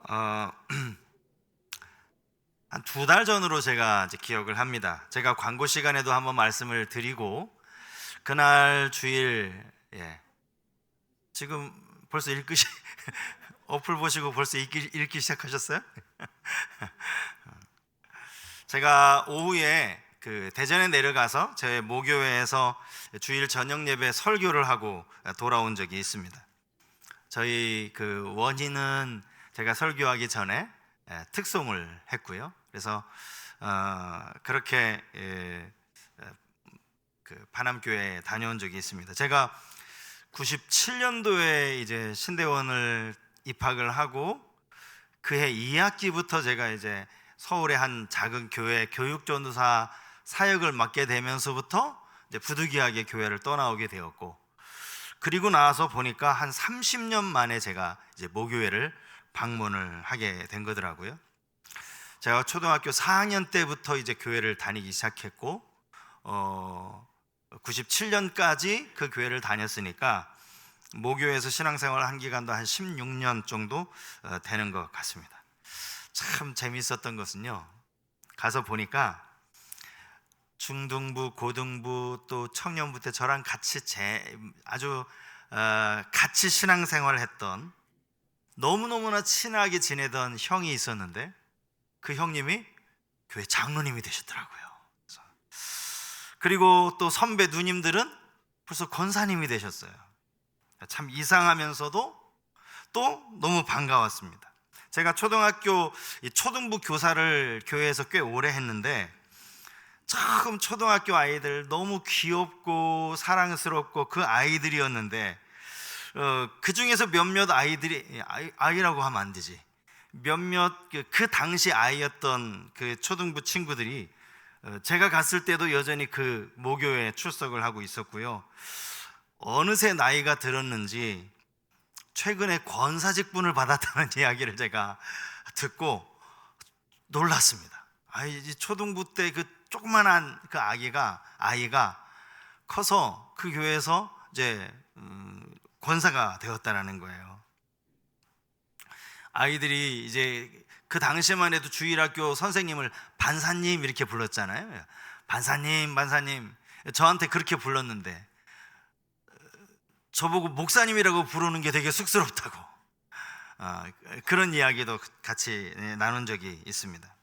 한 두 달 전으로 제가 이제 기억을 합니다. 제가 광고 시간에도 한번 말씀을 드리고 그날 주일, 지금 벌써 읽기 어플 보시고 벌써 읽기 시작하셨어요? 제가 오후에 그 대전에 내려가서 제 모교회에서 주일 저녁 예배 설교를 하고 돌아온 적이 있습니다. 저희 그 원인은 제가 설교하기 전에 특송을 했고요. 그래서 그렇게 그 반암교회에 다녀온 적이 있습니다. 제가 97년도에 이제 신대원을 입학을 하고 그해 2학기부터 제가 이제 서울의 한 작은 교회 교육전도사 사역을 맡게 되면서부터 이제 부득이하게 교회를 떠나오게 되었고, 그리고 나서 보니까 한 30년 만에 제가 이제 모교회를 방문을 하게 된 거더라고요. 제가 초등학교 4학년 때부터 이제 교회를 다니기 시작했고 97년까지 그 교회를 다녔으니까 모교에서 신앙생활 한 기간도 한 16년 정도 되는 것 같습니다. 참 재미있었던 것은요, 가서 보니까 중등부, 고등부 또 청년부 때 저랑 같이 아주 같이 신앙생활을 했던, 너무너무나 친하게 지내던 형이 있었는데 그 형님이 교회 장로님이 되셨더라고요. 그리고 또 선배 누님들은 벌써 권사님이 되셨어요. 참 이상하면서도 또 너무 반가웠습니다. 제가 초등학교 초등부 교사를 교회에서 꽤 오래 했는데 처음 초등학교 아이들 너무 귀엽고 사랑스럽고 그 아이들이었는데 그 중에서 몇몇 아이들이 아이라고 하면 안 되지, 몇몇 그 당시 아이였던 그 초등부 친구들이 제가 갔을 때도 여전히 그 모교에 출석을 하고 있었고요. 어느새 나이가 들었는지 최근에 권사직분을 받았다는 이야기를 제가 듣고 놀랐습니다. 초등부 때 그 조그만한 그 아이가 커서 그 교회에서 이제 권사가 되었다라는 거예요. 아이들이 이제 그 당시만 해도 주일학교 선생님을 반사님 이렇게 불렀잖아요. 반사님. 저한테 그렇게 불렀는데 저보고 목사님이라고 부르는 게 되게 쑥스럽다고 그런 이야기도 같이 나눈 적이 있습니다.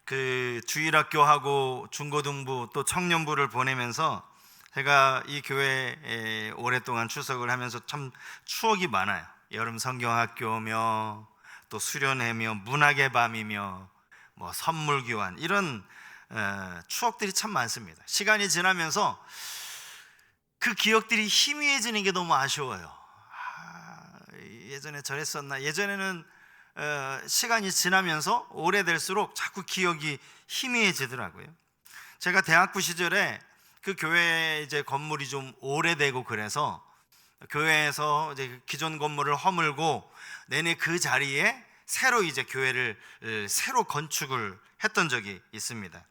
그 주일학교하고 중고등부 또 청년부를 보내면서 제가 이 교회에 오랫동안 출석을 하면서 참 추억이 많아요. 여름 성경학교며 또 수련회며 문학의 밤이며 뭐 선물 교환, 이런 추억들이 참 많습니다. 시간이 지나면서 그 기억들이 희미해지는 게 너무 아쉬워요. 예전에 저랬었나. 예전에는 시간이 지나면서 오래될수록 자꾸 기억이 희미해지더라고요. 제가 대학부 시절에 그 교회 이제 건물이 좀 오래되고 그래서 교회에서 이제 기존 건물을 허물고 내내 그 자리에 새로 이제 교회를 새로 건축을 했던 적이 있습니다.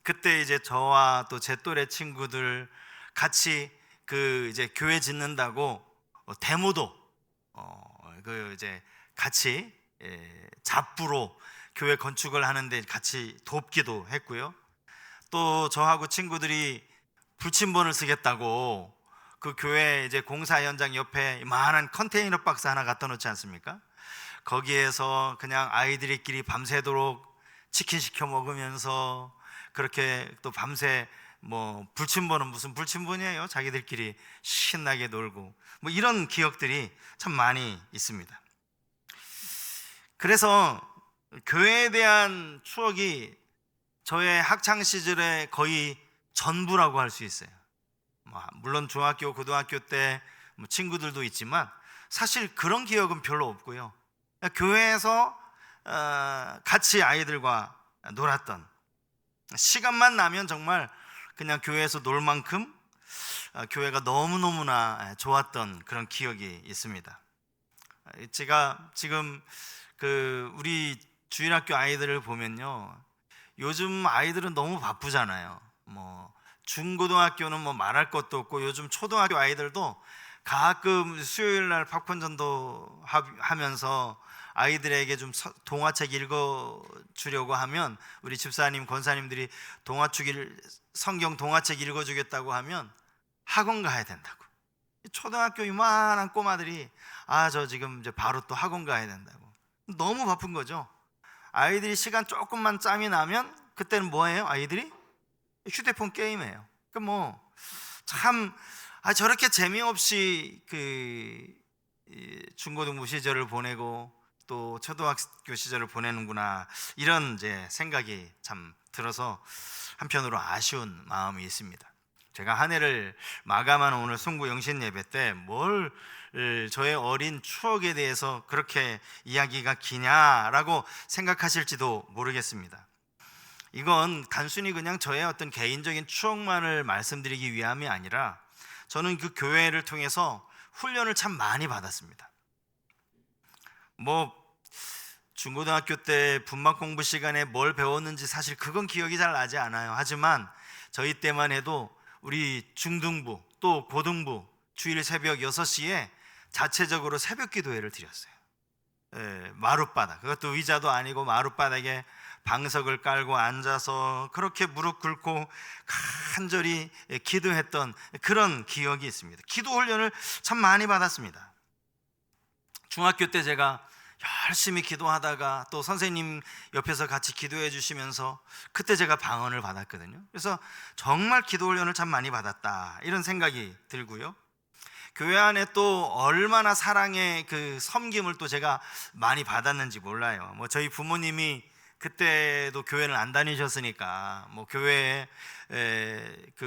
그때 이제 저와 또 제 또래 친구들 같이 그 이제 교회 짓는다고 데모도 그 이제 같이 잡부로 교회 건축을 하는데 같이 돕기도 했고요. 또 저하고 친구들이 불침번을 쓰겠다고 그 교회 이제 공사 현장 옆에 이만한 컨테이너 박스 하나 갖다 놓지 않습니까? 거기에서 그냥 아이들끼리 밤새도록 치킨 시켜 먹으면서 그렇게 또 밤새 뭐 불침번은 무슨 불침번이에요? 자기들끼리 신나게 놀고 뭐 이런 기억들이 참 많이 있습니다. 그래서 교회에 대한 추억이 저의 학창 시절의 거의 전부라고 할 수 있어요. 물론 중학교, 고등학교 때 친구들도 있지만 사실 그런 기억은 별로 없고요. 교회에서 같이 아이들과 놀았던, 시간만 나면 정말 그냥 교회에서 놀 만큼 교회가 너무너무나 좋았던 그런 기억이 있습니다. 제가 지금 그 우리 주일학교 아이들을 보면요, 요즘 아이들은 너무 바쁘잖아요. 뭐 중고등학교는 뭐 말할 것도 없고 요즘 초등학교 아이들도 가끔 수요일 날 팝콘 전도 하면서 아이들에게 좀 동화책 읽어주려고 하면, 우리 집사님, 권사님들이 성경 동화책 읽어주겠다고 하면 학원 가야 된다고. 초등학교 이만한 꼬마들이 저 지금 이제 바로 또 학원 가야 된다고. 너무 바쁜 거죠. 아이들이 시간 조금만 짬이 나면 그때는 뭐예요? 아이들이 휴대폰 게임이에요. 참 저렇게 재미없이 중고등부 시절을 보내고 또 초등학교 시절을 보내는구나, 이런 이제 생각이 참 들어서 한편으로 아쉬운 마음이 있습니다. 제가 한 해를 마감하는 오늘 송구 영신 예배 때 저의 어린 추억에 대해서 그렇게 이야기가 기냐라고 생각하실지도 모르겠습니다. 이건 단순히 그냥 저의 어떤 개인적인 추억만을 말씀드리기 위함이 아니라, 저는 그 교회를 통해서 훈련을 참 많이 받았습니다. 중고등학교 때 분막 공부 시간에 뭘 배웠는지 사실 그건 기억이 잘 나지 않아요. 하지만 저희 때만 해도 우리 중등부 또 고등부 주일 새벽 6시에 자체적으로 새벽 기도회를 드렸어요. 마룻바닥, 그것도 의자도 아니고 마룻바닥에 방석을 깔고 앉아서 그렇게 무릎 꿇고 간절히 기도했던 그런 기억이 있습니다. 기도 훈련을 참 많이 받았습니다. 중학교 때 제가 열심히 기도하다가 또 선생님 옆에서 같이 기도해 주시면서 그때 제가 방언을 받았거든요. 그래서 정말 기도 훈련을 참 많이 받았다, 이런 생각이 들고요. 교회 안에 또 얼마나 사랑의 그 섬김을 또 제가 많이 받았는지 몰라요. 저희 부모님이 그때도 교회를 안 다니셨으니까 교회에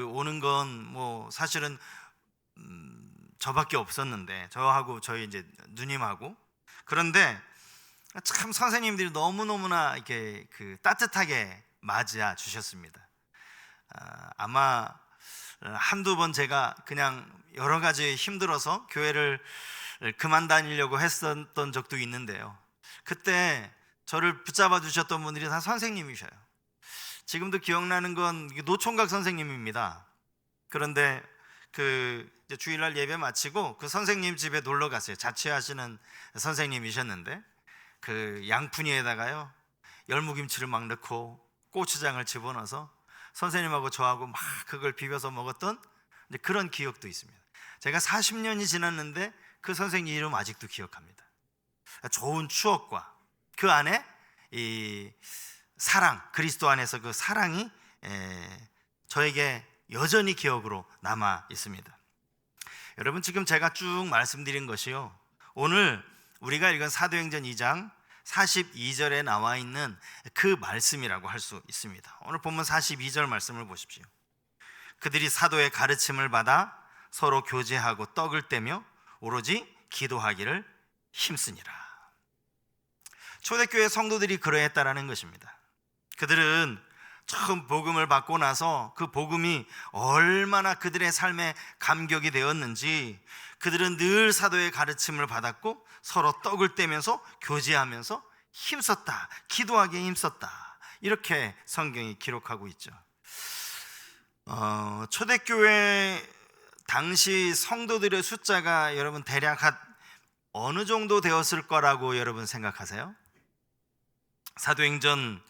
오는 건 사실은 저밖에 없었는데, 저하고 저희 이제 누님하고. 그런데 참 선생님들이 너무너무나 이렇게 따뜻하게 맞아 주셨습니다. 아마 한두 번 제가 그냥 여러 가지 힘들어서 교회를 그만 다니려고 했었던 적도 있는데요, 그때 저를 붙잡아 주셨던 분들이 다 선생님이셔요. 지금도 기억나는 건 노총각 선생님입니다. 그런데 이제 주일날 예배 마치고 그 선생님 집에 놀러 갔어요. 자취하시는 선생님이셨는데 양푼이에다가요 열무김치를 막 넣고 고추장을 집어넣어서 선생님하고 저하고 막 그걸 비벼서 먹었던 이제 그런 기억도 있습니다. 제가 40년이 지났는데 그 선생님 이름 아직도 기억합니다. 좋은 추억과 그 안에 이 사랑, 그리스도 안에서 그 사랑이 저에게 여전히 기억으로 남아 있습니다. 여러분, 지금 제가 쭉 말씀드린 것이요, 오늘 우리가 읽은 사도행전 2장 42절에 나와 있는 그 말씀이라고 할 수 있습니다. 오늘 본문 42절 말씀을 보십시오. 그들이 사도의 가르침을 받아 서로 교제하고 떡을 떼며 오로지 기도하기를 힘쓰니라. 초대교회 성도들이 그러했다라는 것입니다. 그들은 처음 복음을 받고 나서 그 복음이 얼마나 그들의 삶에 감격이 되었는지, 그들은 늘 사도의 가르침을 받았고 서로 떡을 떼면서 교제하면서 힘썼다, 기도하기에 힘썼다, 이렇게 성경이 기록하고 있죠. 초대교회 당시 성도들의 숫자가 여러분 대략 어느 정도 되었을 거라고 여러분 생각하세요? 사도행전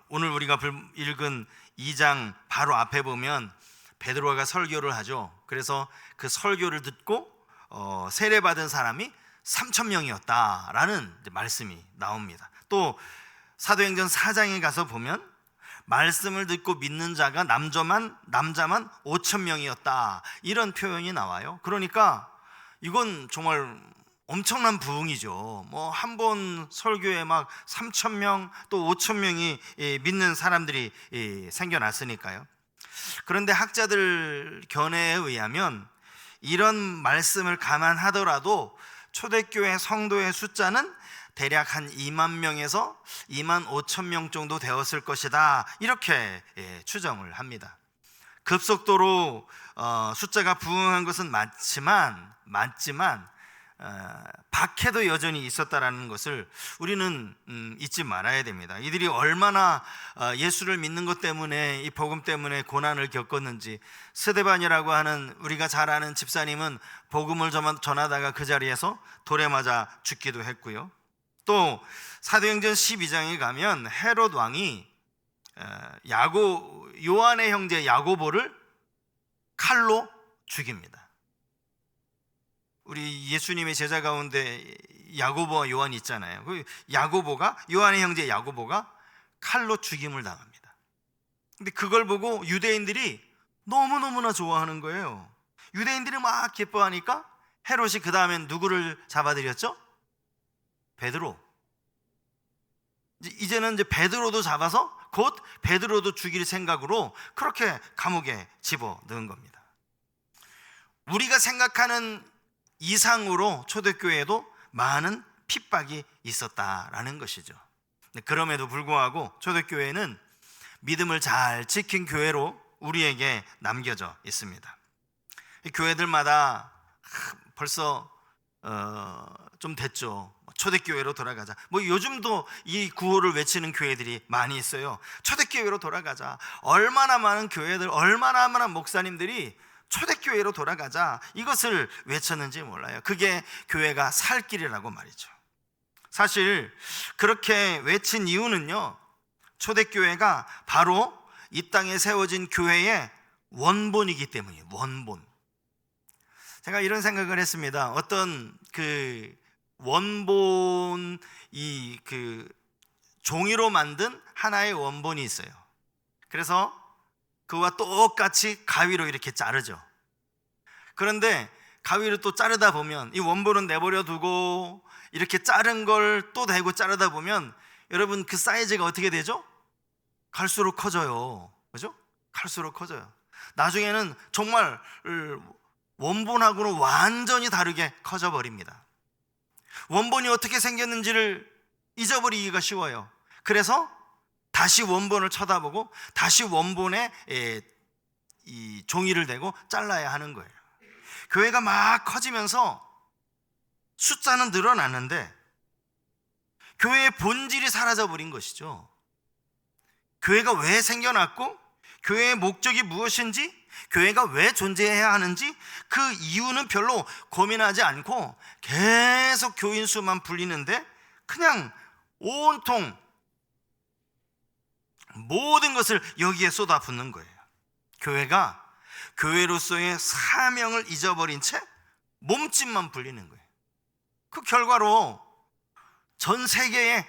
오늘 우리가 읽은 2장 바로 앞에 보면 베드로가 설교를 하죠. 그래서 그 설교를 듣고 세례받은 사람이 3,000명이었다라는 말씀이 나옵니다. 또 사도행전 4장에 가서 보면 말씀을 듣고 믿는 자가 남자만 5,000명이었다, 이런 표현이 나와요. 그러니까 이건 정말 엄청난 부흥이죠. 한 번 설교에 막 3,000명 또 5,000명이 믿는 사람들이 생겨났으니까요. 그런데 학자들 견해에 의하면 이런 말씀을 감안하더라도 초대교회 성도의 숫자는 대략 한 2만 명에서 2만 5천 명 정도 되었을 것이다, 이렇게 추정을 합니다. 급속도로 숫자가 부흥한 것은 맞지만 박해도 여전히 있었다라는 것을 우리는 잊지 말아야 됩니다. 이들이 얼마나 예수를 믿는 것 때문에, 이 복음 때문에 고난을 겪었는지. 스데반이라고 하는 우리가 잘 아는 집사님은 복음을 전하다가 그 자리에서 돌에 맞아 죽기도 했고요. 또 사도행전 12장에 가면 헤롯 왕이 요한의 형제 야고보를 칼로 죽입니다. 우리 예수님의 제자 가운데 야고보와 요한이 있잖아요. 그 요한의 형제 야고보가 칼로 죽임을 당합니다. 근데 그걸 보고 유대인들이 너무너무나 좋아하는 거예요. 유대인들이 막 기뻐하니까 헤롯이 그 다음엔 누구를 잡아들였죠? 베드로. 이제는 이제 베드로도 잡아서 곧 베드로도 죽일 생각으로 그렇게 감옥에 집어넣은 겁니다. 우리가 생각하는 이상으로 초대교회에도 많은 핍박이 있었다라는 것이죠. 그럼에도 불구하고 초대교회는 믿음을 잘 지킨 교회로 우리에게 남겨져 있습니다. 교회들마다 벌써 좀 됐죠. 초대교회로 돌아가자. 요즘도 이 구호를 외치는 교회들이 많이 있어요. 초대교회로 돌아가자. 얼마나 많은 교회들, 얼마나 많은 목사님들이 초대교회로 돌아가자 이것을 외쳤는지 몰라요. 그게 교회가 살 길이라고 말이죠. 사실 그렇게 외친 이유는요, 초대교회가 바로 이 땅에 세워진 교회의 원본이기 때문이에요. 원본. 제가 이런 생각을 했습니다. 어떤 원본, 종이로 만든 하나의 원본이 있어요. 그래서 그와 똑같이 가위로 이렇게 자르죠. 그런데 가위로 또 자르다 보면 이 원본은 내버려 두고 이렇게 자른 걸 또 대고 자르다 보면 여러분 그 사이즈가 어떻게 되죠? 갈수록 커져요. 그죠? 갈수록 커져요. 나중에는 정말 원본하고는 완전히 다르게 커져 버립니다. 원본이 어떻게 생겼는지를 잊어버리기가 쉬워요. 그래서 다시 원본을 쳐다보고 다시 원본에 이 종이를 대고 잘라야 하는 거예요. 교회가 막 커지면서 숫자는 늘어났는데 교회의 본질이 사라져 버린 것이죠. 교회가 왜 생겨났고 교회의 목적이 무엇인지, 교회가 왜 존재해야 하는지 그 이유는 별로 고민하지 않고 계속 교인 수만 불리는데 그냥 온통 모든 것을 여기에 쏟아붓는 거예요. 교회가 교회로서의 사명을 잊어버린 채 몸집만 불리는 거예요. 그 결과로 전 세계에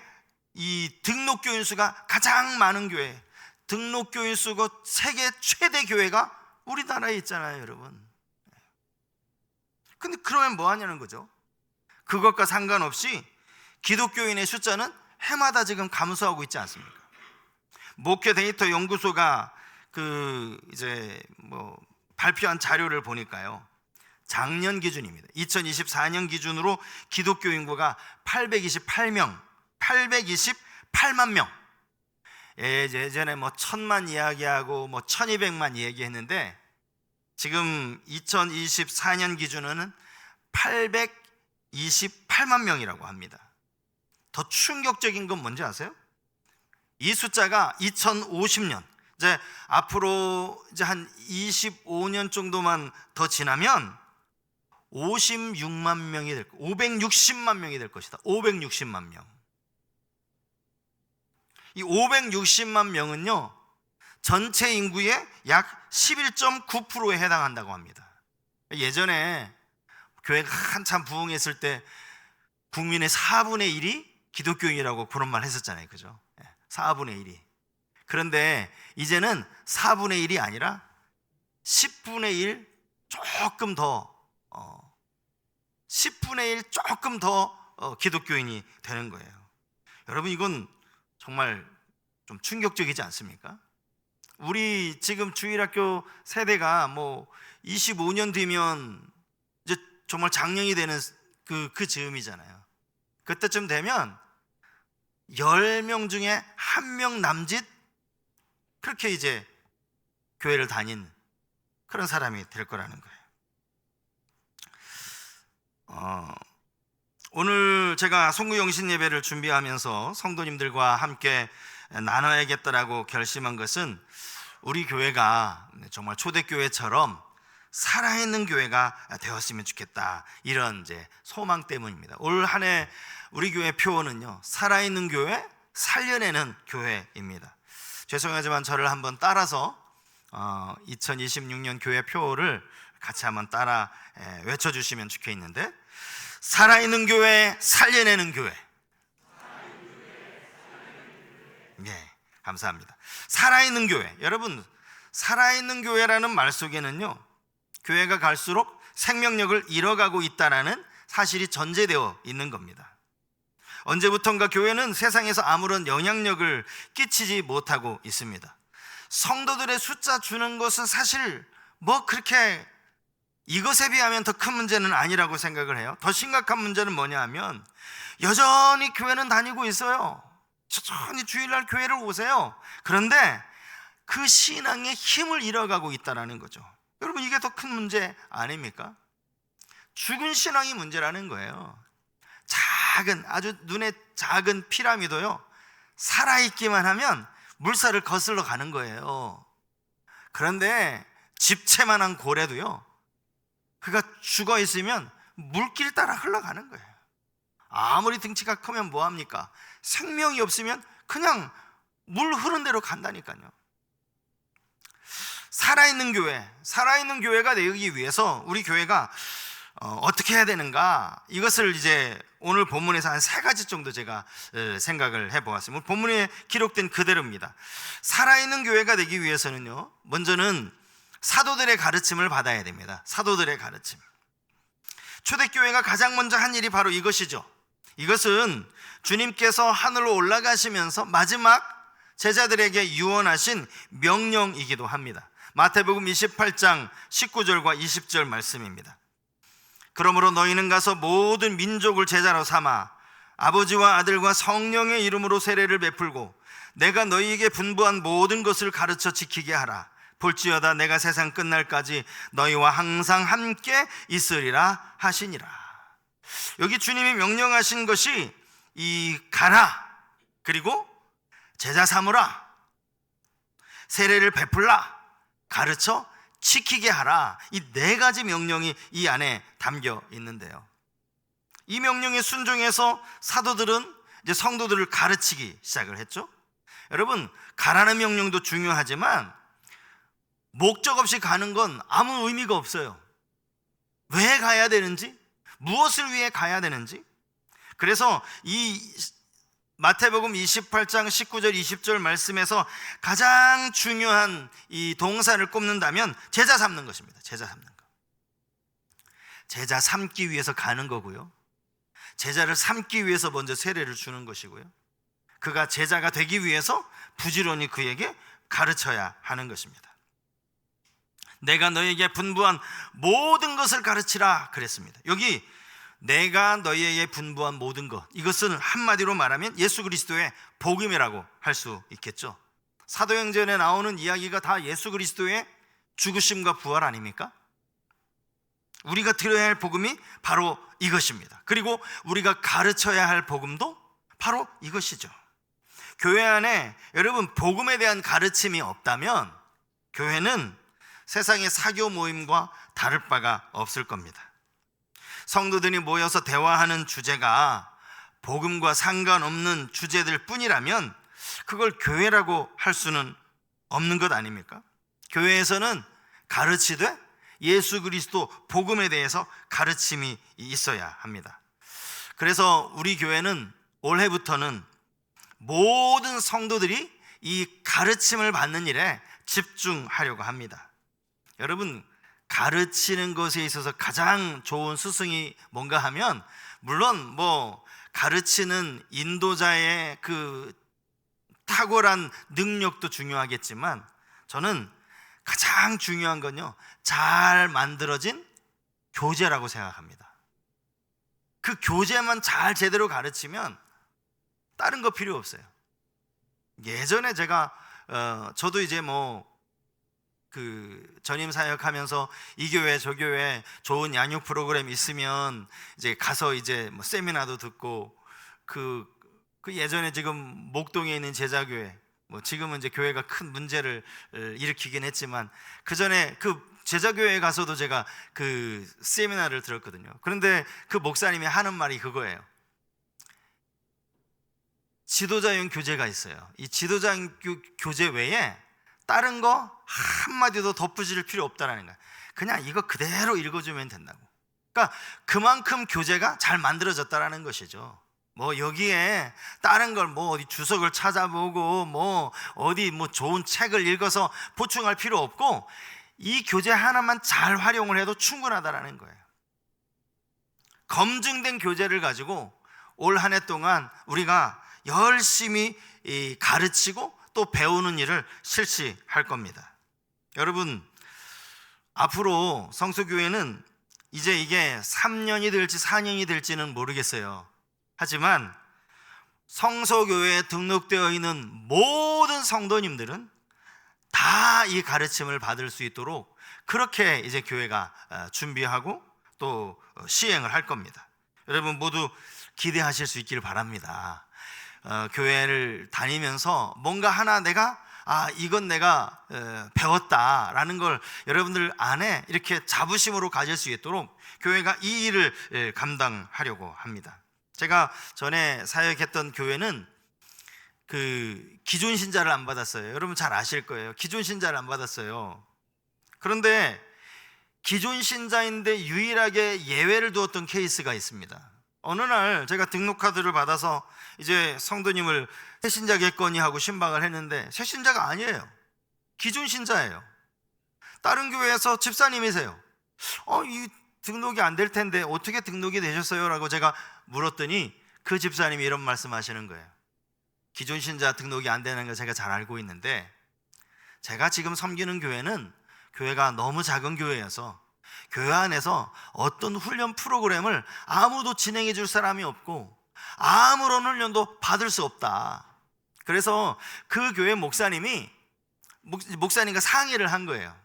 이 등록교인 수가 가장 많은 교회, 등록교인 수가 세계 최대 교회가 우리나라에 있잖아요, 여러분. 근데 그러면 뭐 하냐는 거죠. 그것과 상관없이 기독교인의 숫자는 해마다 지금 감소하고 있지 않습니까? 목회 데이터 연구소가 발표한 자료를 보니까요, 작년 기준입니다. 2024년 기준으로 기독교 인구가 828만 명. 예전에 1000만 이야기하고 1200만 이야기했는데 지금 2024년 기준으로는 828만 명이라고 합니다. 더 충격적인 건 뭔지 아세요? 이 숫자가 2050년, 이제 앞으로 이제 한 25년 정도만 더 지나면 56만 명이 될 거, 560만 명이 될 것이다. 560만 명. 이 560만 명은요, 전체 인구의 약 11.9%에 해당한다고 합니다. 예전에 교회가 한참 부흥했을 때 국민의 4분의 1이 기독교인이라고 그런 말 했었잖아요. 그죠? 4분의 1이. 그런데 이제는 4분의 1이 아니라 10분의 1 조금 더 10분의 1 조금 더 기독교인이 되는 거예요. 여러분, 이건 정말 좀 충격적이지 않습니까? 우리 지금 주일학교 세대가 25년 뒤면 이제 정말 장년이 되는 그 즈음이잖아요. 그때쯤 되면 10명 중에 1명 남짓 그렇게 이제 교회를 다닌 그런 사람이 될 거라는 거예요. 오늘 제가 송구영신 예배를 준비하면서 성도님들과 함께 나눠야겠다라고 결심한 것은 우리 교회가 정말 초대교회처럼 살아있는 교회가 되었으면 좋겠다, 이런 이제 소망 때문입니다. 올 한 해 우리 교회 표어는요, 살아있는 교회, 살려내는 교회입니다. 죄송하지만 저를 한번 따라서 2026년 교회 표어를 같이 한번 따라 외쳐주시면 좋겠는데, 살아있는 교회, 살려내는 교회. 네, 감사합니다. 살아있는 교회. 여러분, 살아있는 교회라는 말 속에는요, 교회가 갈수록 생명력을 잃어가고 있다는 사실이 전제되어 있는 겁니다. 언제부턴가 교회는 세상에서 아무런 영향력을 끼치지 못하고 있습니다. 성도들의 숫자 주는 것은 사실 그렇게 이것에 비하면 더 큰 문제는 아니라고 생각을 해요. 더 심각한 문제는 뭐냐 하면, 여전히 교회는 다니고 있어요. 천천히 주일날 교회를 오세요. 그런데 그 신앙의 힘을 잃어가고 있다는 거죠. 여러분, 이게 더 큰 문제 아닙니까? 죽은 신앙이 문제라는 거예요. 아주 눈에 작은 피라미도요, 살아있기만 하면 물살을 거슬러 가는 거예요. 그런데 집채만한 고래도요, 그가 죽어 있으면 물길 따라 흘러가는 거예요. 아무리 등치가 크면 뭐합니까? 생명이 없으면 그냥 물 흐른 대로 간다니까요. 살아있는 교회가 되기 위해서 우리 교회가 어떻게 해야 되는가, 이것을 이제 오늘 본문에서 한 3가지 정도 제가 생각을 해보았습니다. 본문에 기록된 그대로입니다. 살아있는 교회가 되기 위해서는요, 먼저는 사도들의 가르침을 받아야 됩니다. 사도들의 가르침. 초대교회가 가장 먼저 한 일이 바로 이것이죠. 이것은 주님께서 하늘로 올라가시면서 마지막 제자들에게 유언하신 명령이기도 합니다. 마태복음 28장 19절과 20절 말씀입니다. 그러므로 너희는 가서 모든 민족을 제자로 삼아 아버지와 아들과 성령의 이름으로 세례를 베풀고 내가 너희에게 분부한 모든 것을 가르쳐 지키게 하라. 볼지어다 내가 세상 끝날까지 너희와 항상 함께 있으리라 하시니라. 여기 주님이 명령하신 것이 이 가라, 그리고 제자 삼으라, 세례를 베풀라, 가르쳐 지키게 하라, 이 4가지 명령이 이 안에 담겨 있는데요, 이 명령에 순종해서 사도들은 이제 성도들을 가르치기 시작을 했죠. 여러분, 가라는 명령도 중요하지만 목적 없이 가는 건 아무 의미가 없어요. 왜 가야 되는지, 무엇을 위해 가야 되는지. 그래서 이 마태복음 28장 19절 20절 말씀에서 가장 중요한 이 동사를 꼽는다면 제자 삼는 것입니다. 제자 삼는 것. 제자 삼기 위해서 가는 거고요, 제자를 삼기 위해서 먼저 세례를 주는 것이고요, 그가 제자가 되기 위해서 부지런히 그에게 가르쳐야 하는 것입니다. 내가 너에게 분부한 모든 것을 가르치라 그랬습니다. 여기 내가 너희에게 분부한 모든 것, 이것은 한마디로 말하면 예수 그리스도의 복음이라고 할 수 있겠죠. 사도행전에 나오는 이야기가 다 예수 그리스도의 죽으심과 부활 아닙니까? 우리가 들어야 할 복음이 바로 이것입니다. 그리고 우리가 가르쳐야 할 복음도 바로 이것이죠. 교회 안에 여러분 복음에 대한 가르침이 없다면 교회는 세상의 사교 모임과 다를 바가 없을 겁니다. 성도들이 모여서 대화하는 주제가 복음과 상관없는 주제들 뿐이라면 그걸 교회라고 할 수는 없는 것 아닙니까? 교회에서는 가르치되 예수 그리스도 복음에 대해서 가르침이 있어야 합니다. 그래서 우리 교회는 올해부터는 모든 성도들이 이 가르침을 받는 일에 집중하려고 합니다. 여러분, 가르치는 것에 있어서 가장 좋은 스승이 뭔가 하면, 물론 가르치는 인도자의 그 탁월한 능력도 중요하겠지만, 저는 가장 중요한 건요, 잘 만들어진 교재라고 생각합니다. 그 교재만 잘 제대로 가르치면 다른 거 필요 없어요. 예전에 제가 저도 이제 전임 사역하면서 이 교회 저 교회 좋은 양육 프로그램 있으면 이제 가서 이제 세미나도 듣고, 그 예전에 지금 목동에 있는 제자교회, 지금은 이제 교회가 큰 문제를 일으키긴 했지만 그 전에 그 제자교회에 가서도 제가 그 세미나를 들었거든요. 그런데 그 목사님이 하는 말이 그거예요. 지도자용 교재가 있어요. 이 지도자용 교재 외에 다른 거 한마디도 덧붙일 필요 없다라는 거야. 그냥 이거 그대로 읽어주면 된다고. 그러니까 그만큼 교재가 잘 만들어졌다라는 것이죠. 뭐 여기에 다른 걸 뭐 어디 주석을 찾아보고 뭐 어디 뭐 좋은 책을 읽어서 보충할 필요 없고 이 교재 하나만 잘 활용을 해도 충분하다라는 거예요. 검증된 교재를 가지고 올 한 해 동안 우리가 열심히 가르치고 또 배우는 일을 실시할 겁니다. 여러분, 앞으로 성수교회는 이제 이게 3년이 될지 4년이 될지는 모르겠어요. 하지만 성서교회에 등록되어 있는 모든 성도님들은 다 이 가르침을 받을 수 있도록 그렇게 이제 교회가 준비하고 또 시행을 할 겁니다. 여러분 모두 기대하실 수 있기를 바랍니다. 교회를 다니면서 뭔가 하나 내가 이건 내가 배웠다라는 걸 여러분들 안에 이렇게 자부심으로 가질 수 있도록 교회가 이 일을 감당하려고 합니다. 제가 전에 사역했던 교회는 그 기존 신자를 안 받았어요. 여러분 잘 아실 거예요. 기존 신자를 안 받았어요. 그런데 기존 신자인데 유일하게 예외를 두었던 케이스가 있습니다. 어느 날 제가 등록카드를 받아서 이제 성도님을 새신자겠거니 하고 신방을 했는데 새신자가 아니에요. 기존 신자예요. 다른 교회에서 집사님이세요. 이 등록이 안 될 텐데 어떻게 등록이 되셨어요? 라고 제가 물었더니 그 집사님이 이런 말씀하시는 거예요. 기존 신자 등록이 안 되는 거 제가 잘 알고 있는데 제가 지금 섬기는 교회는 교회가 너무 작은 교회여서 교회 안에서 어떤 훈련 프로그램을 아무도 진행해 줄 사람이 없고 아무런 훈련도 받을 수 없다. 그래서 그 교회 목사님과 상의를 한 거예요.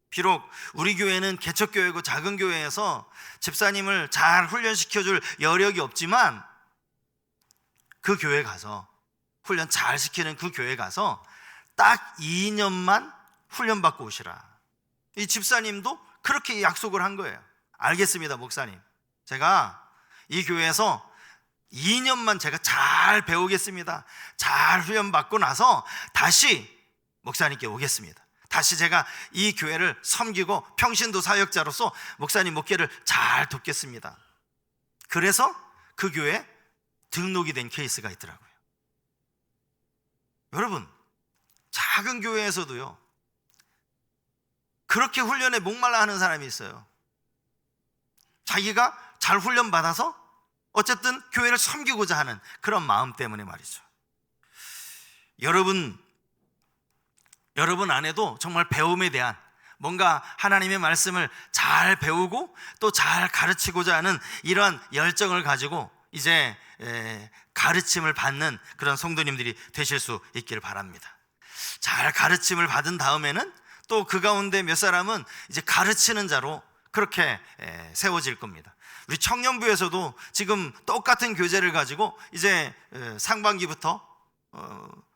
비록 우리 교회는 개척교회고 작은 교회에서 집사님을 잘 훈련시켜줄 여력이 없지만 그 교회 가서 훈련 잘 시키는 그 교회 가서 딱 2년만 훈련받고 오시라. 이 집사님도 그렇게 약속을 한 거예요. 알겠습니다, 목사님. 제가 이 교회에서 2년만 제가 잘 배우겠습니다. 잘 훈련받고 나서 다시 목사님께 오겠습니다. 다시 제가 이 교회를 섬기고 평신도 사역자로서 목사님 목회를 잘 돕겠습니다. 그래서 그 교회에 등록이 된 케이스가 있더라고요. 여러분, 작은 교회에서도요 그렇게 훈련에 목말라 하는 사람이 있어요. 자기가 잘 훈련받아서 어쨌든 교회를 섬기고자 하는 그런 마음 때문에 말이죠. 여러분 안에도 정말 배움에 대한 뭔가 하나님의 말씀을 잘 배우고 또 잘 가르치고자 하는 이러한 열정을 가지고 이제 가르침을 받는 그런 성도님들이 되실 수 있기를 바랍니다. 잘 가르침을 받은 다음에는 또 그 가운데 몇 사람은 이제 가르치는 자로 그렇게 세워질 겁니다. 우리 청년부에서도 지금 똑같은 교재를 가지고 이제 상반기부터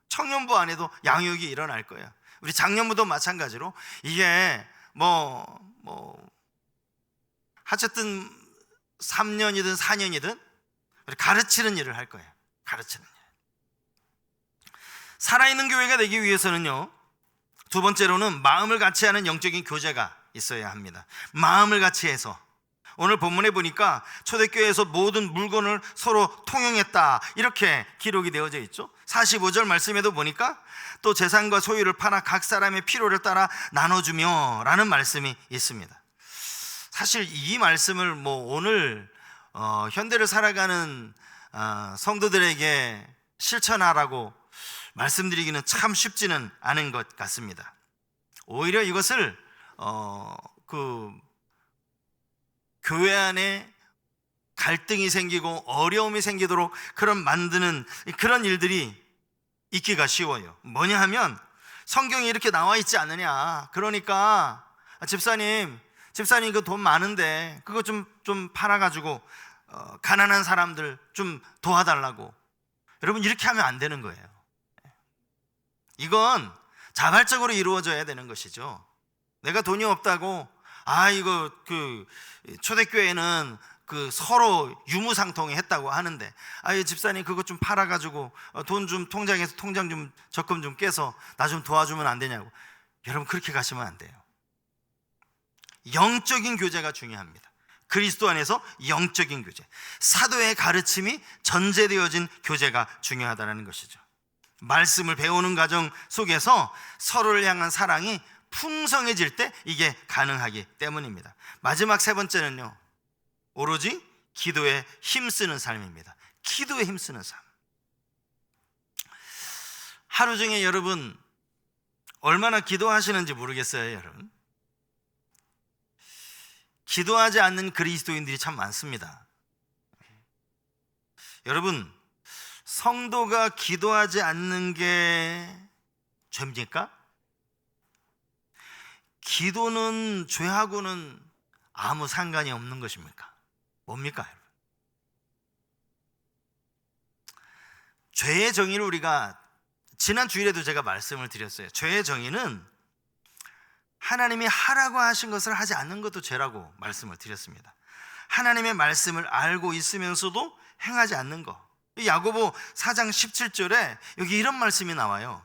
청년부 안에도 양육이 일어날 거예요. 우리 작년부도 마찬가지로 이게 어쨌든 3년이든 4년이든 가르치는 일을 할 거예요. 가르치는 일. 살아있는 교회가 되기 위해서는요, 두 번째로는 마음을 같이 하는 영적인 교제가 있어야 합니다. 마음을 같이 해서 오늘 본문에 보니까 초대교회에서 모든 물건을 서로 통용했다 이렇게 기록이 되어져 있죠. 45절 말씀에도 보니까 또 재산과 소유를 팔아 각 사람의 필요를 따라 나눠주며 라는 말씀이 있습니다. 사실 이 말씀을 오늘 현대를 살아가는 성도들에게 실천하라고 말씀드리기는 참 쉽지는 않은 것 같습니다. 오히려 이것을 교회 안에 갈등이 생기고 어려움이 생기도록 만드는 그런 일들이 있기가 쉬워요. 뭐냐 하면 성경에 이렇게 나와 있지 않느냐. 그러니까 집사님 그 돈 많은데 그거 좀 팔아가지고 가난한 사람들 좀 도와달라고. 여러분 이렇게 하면 안 되는 거예요. 이건 자발적으로 이루어져야 되는 것이죠. 내가 돈이 없다고 이거 초대교회는 그 서로 유무상통했다고 하는데, 아유 집사님 그것 좀 팔아가지고 돈 좀 통장에서 통장 좀 적금 좀 깨서 나 좀 도와주면 안 되냐고. 여러분 그렇게 가시면 안 돼요. 영적인 교제가 중요합니다. 그리스도 안에서 영적인 교제, 사도의 가르침이 전제되어진 교제가 중요하다는 것이죠. 말씀을 배우는 과정 속에서 서로를 향한 사랑이 풍성해질 때 이게 가능하기 때문입니다. 마지막 세 번째는요, 오로지 기도에 힘쓰는 삶입니다. 기도에 힘쓰는 삶. 하루 중에 여러분 얼마나 기도하시는지 모르겠어요. 여러분, 기도하지 않는 그리스도인들이 참 많습니다. 여러분, 성도가 기도하지 않는 게 죄입니까? 기도는 죄하고는 아무 상관이 없는 것입니까? 뭡니까, 여러분? 죄의 정의를 우리가 지난 주일에도 제가 말씀을 드렸어요. 죄의 정의는 하나님이 하라고 하신 것을 하지 않는 것도 죄라고 말씀을 드렸습니다. 하나님의 말씀을 알고 있으면서도 행하지 않는 것. 야고보 4장 17절에 여기 이런 말씀이 나와요.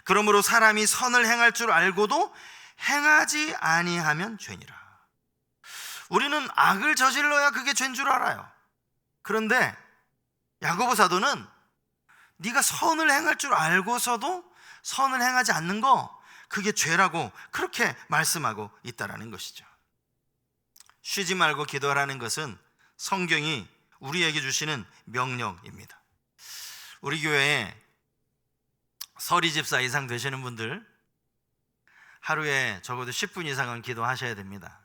그러므로 사람이 선을 행할 줄 알고도 행하지 아니하면 죄니라. 우리는 악을 저질러야 그게 죄인 줄 알아요. 그런데 야고보 사도는 네가 선을 행할 줄 알고서도 선을 행하지 않는 거, 그게 죄라고 그렇게 말씀하고 있다라는 것이죠. 쉬지 말고 기도하라는 것은 성경이 우리에게 주시는 명령입니다. 우리 교회에 서리 집사 이상 되시는 분들 하루에 적어도 10분 이상은 기도하셔야 됩니다.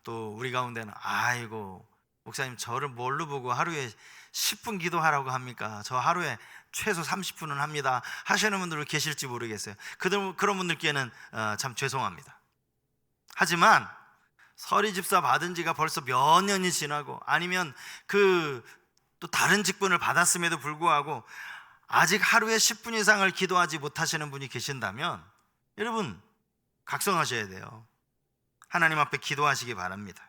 또 우리 가운데는 아이고 목사님 저를 뭘로 보고 하루에 10분 기도하라고 합니까? 저 하루에 최소 30분은 합니다 하시는 분들 계실지 모르겠어요. 그런 분들께는 참 죄송합니다. 하지만 서리 집사 받은 지가 벌써 몇 년이 지나고 아니면 또 다른 직분을 받았음에도 불구하고 아직 하루에 10분 이상을 기도하지 못하시는 분이 계신다면 여러분 각성하셔야 돼요. 하나님 앞에 기도하시기 바랍니다.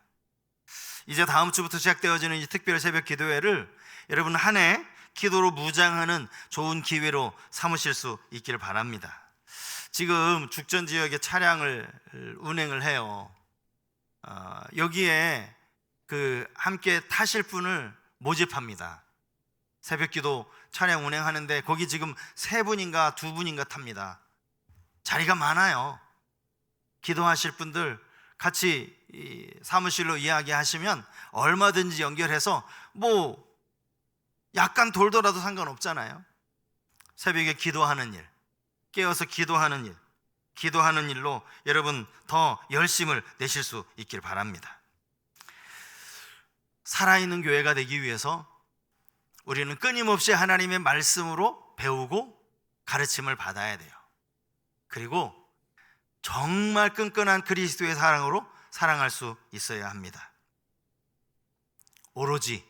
이제 다음 주부터 시작되어지는 이 특별 새벽 기도회를 여러분 한 해 기도로 무장하는 좋은 기회로 삼으실 수 있기를 바랍니다. 지금 죽전 지역에 차량을 운행을 해요. 여기에 함께 타실 분을 모집합니다. 새벽 기도 차량 운행하는데 거기 지금 3분인가 2분인가 탑니다. 자리가 많아요. 기도하실 분들 같이 사무실로 이야기하시면 얼마든지 연결해서 약간 돌더라도 상관없잖아요. 새벽에 기도하는 일, 깨어서 기도하는 일, 기도하는 일로 여러분 더 열심을 내실 수 있길 바랍니다. 살아있는 교회가 되기 위해서 우리는 끊임없이 하나님의 말씀으로 배우고 가르침을 받아야 돼요. 그리고 정말 끈끈한 그리스도의 사랑으로 사랑할 수 있어야 합니다. 오로지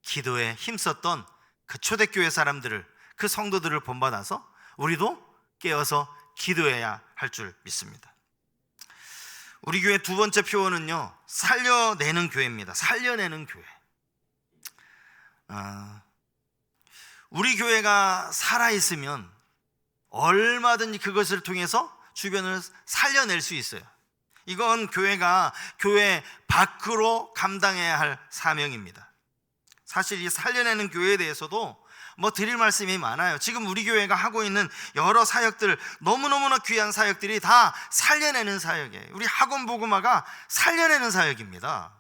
기도에 힘썼던 그 초대교회 사람들을, 그 성도들을 본받아서 우리도 깨어서 기도해야 할 줄 믿습니다. 우리 교회 두 번째 표어는요, 살려내는 교회입니다. 살려내는 교회. 우리 교회가 살아있으면 얼마든지 그것을 통해서 주변을 살려낼 수 있어요. 이건 교회가 교회 밖으로 감당해야 할 사명입니다. 사실 이 살려내는 교회에 대해서도 드릴 말씀이 많아요. 지금 우리 교회가 하고 있는 여러 사역들, 너무너무나 귀한 사역들이 다 살려내는 사역이에요. 우리 학원 복음화가 살려내는 사역입니다.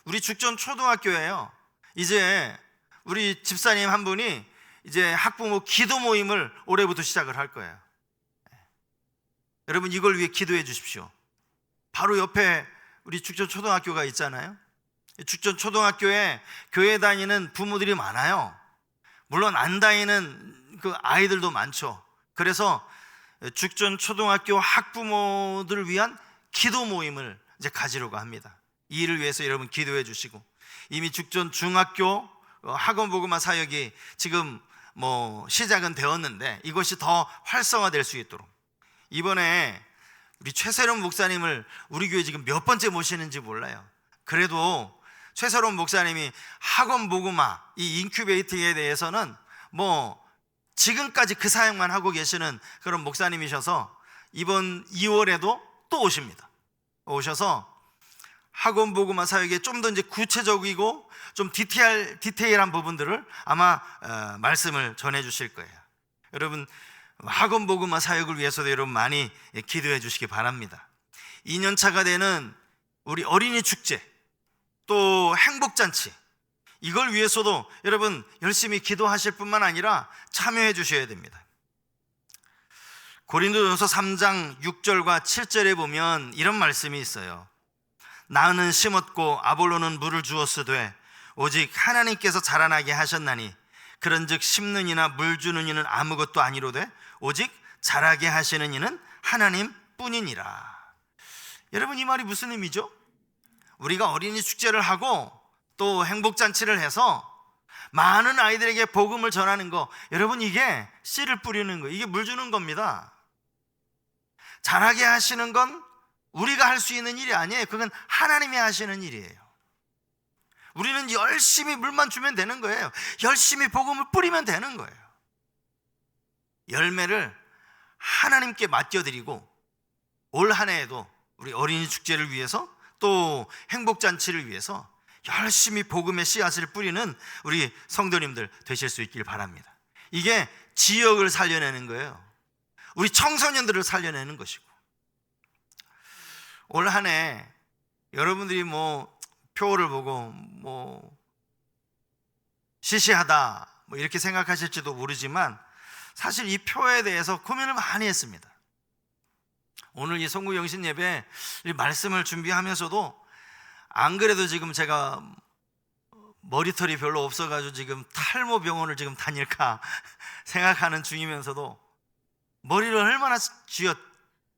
우리 죽전 초등학교에요, 이제 우리 집사님 한 분이 이제 학부모 기도 모임을 올해부터 시작을 할 거예요. 여러분 이걸 위해 기도해 주십시오. 바로 옆에 우리 죽전 초등학교가 있잖아요. 죽전 초등학교에 교회 다니는 부모들이 많아요. 물론 안 다니는 그 아이들도 많죠. 그래서 죽전 초등학교 학부모들을 위한 기도 모임을 이제 가지려고 합니다. 이 일을 위해서 여러분 기도해 주시고, 이미 죽전 중학교 학원 복음화 사역이 지금 시작은 되었는데 이것이 더 활성화될 수 있도록, 이번에 우리 최세롬 목사님을 우리 교회 지금 몇 번째 모시는지 몰라요. 그래도 최서론 목사님이 학원 복음화 이 인큐베이팅에 대해서는 뭐 지금까지 그 사역만 하고 계시는 그런 목사님이셔서 이번 2월에도 또 오셔서 학원 복음화 사역에 좀 더 이제 구체적이고 좀 디테일한 부분들을 아마 말씀을 전해 주실 거예요. 여러분, 학원 복음화 사역을 위해서도 여러분 많이 기도해 주시기 바랍니다. 2년차가 되는 우리 어린이 축제, 또 행복잔치, 이걸 위해서도 여러분 열심히 기도하실 뿐만 아니라 참여해 주셔야 됩니다. 고린도전서 3장 6절과 7절에 보면 이런 말씀이 있어요. 나는 심었고 아볼로는 물을 주었으되 오직 하나님께서 자라나게 하셨나니 그런즉 심는 이나 물 주는 이는 아무것도 아니로되 오직 자라게 하시는 이는 하나님 뿐이니라. 여러분, 이 말이 무슨 의미죠? 우리가 어린이 축제를 하고 또 행복잔치를 해서 많은 아이들에게 복음을 전하는 거, 여러분, 이게 씨를 뿌리는 거, 이게 물 주는 겁니다. 자라게 하시는 건 우리가 할 수 있는 일이 아니에요. 그건 하나님이 하시는 일이에요. 우리는 열심히 물만 주면 되는 거예요. 열심히 복음을 뿌리면 되는 거예요. 열매를 하나님께 맡겨드리고 올 한 해에도 우리 어린이 축제를 위해서 또 행복잔치를 위해서 열심히 복음의 씨앗을 뿌리는 우리 성도님들 되실 수 있길 바랍니다. 이게 지역을 살려내는 거예요. 우리 청소년들을 살려내는 것이고, 올 한 해 여러분들이 뭐 표를 보고 뭐 시시하다 뭐 이렇게 생각하실지도 모르지만 사실 이 표에 대해서 고민을 많이 했습니다. 오늘 이 송구 영신 예배 이 말씀을 준비하면서도 안 그래도 지금 제가 머리털이 별로 없어가지고 지금 탈모 병원을 지금 다닐까 생각하는 중이면서도 머리를 얼마나 쥐어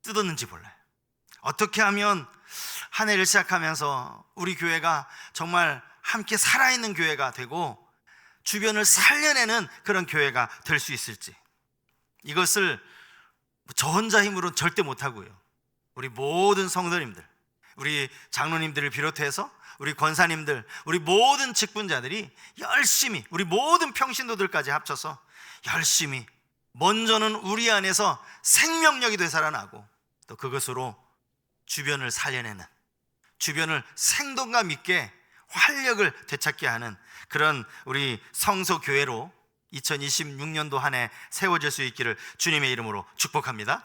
뜯었는지 몰라요. 어떻게 하면 한 해를 시작하면서 우리 교회가 정말 함께 살아있는 교회가 되고 주변을 살려내는 그런 교회가 될 수 있을지, 이것을 저 혼자 힘으로는 절대 못하고요, 우리 모든 성도님들, 우리 장로님들을 비롯해서 우리 권사님들, 우리 모든 직분자들이 열심히, 우리 모든 평신도들까지 합쳐서 열심히, 먼저는 우리 안에서 생명력이 되살아나고 또 그것으로 주변을 살려내는, 주변을 생동감 있게 활력을 되찾게 하는 그런 우리 성소교회로 2026년도 한 해 세워질 수 있기를 주님의 이름으로 축복합니다.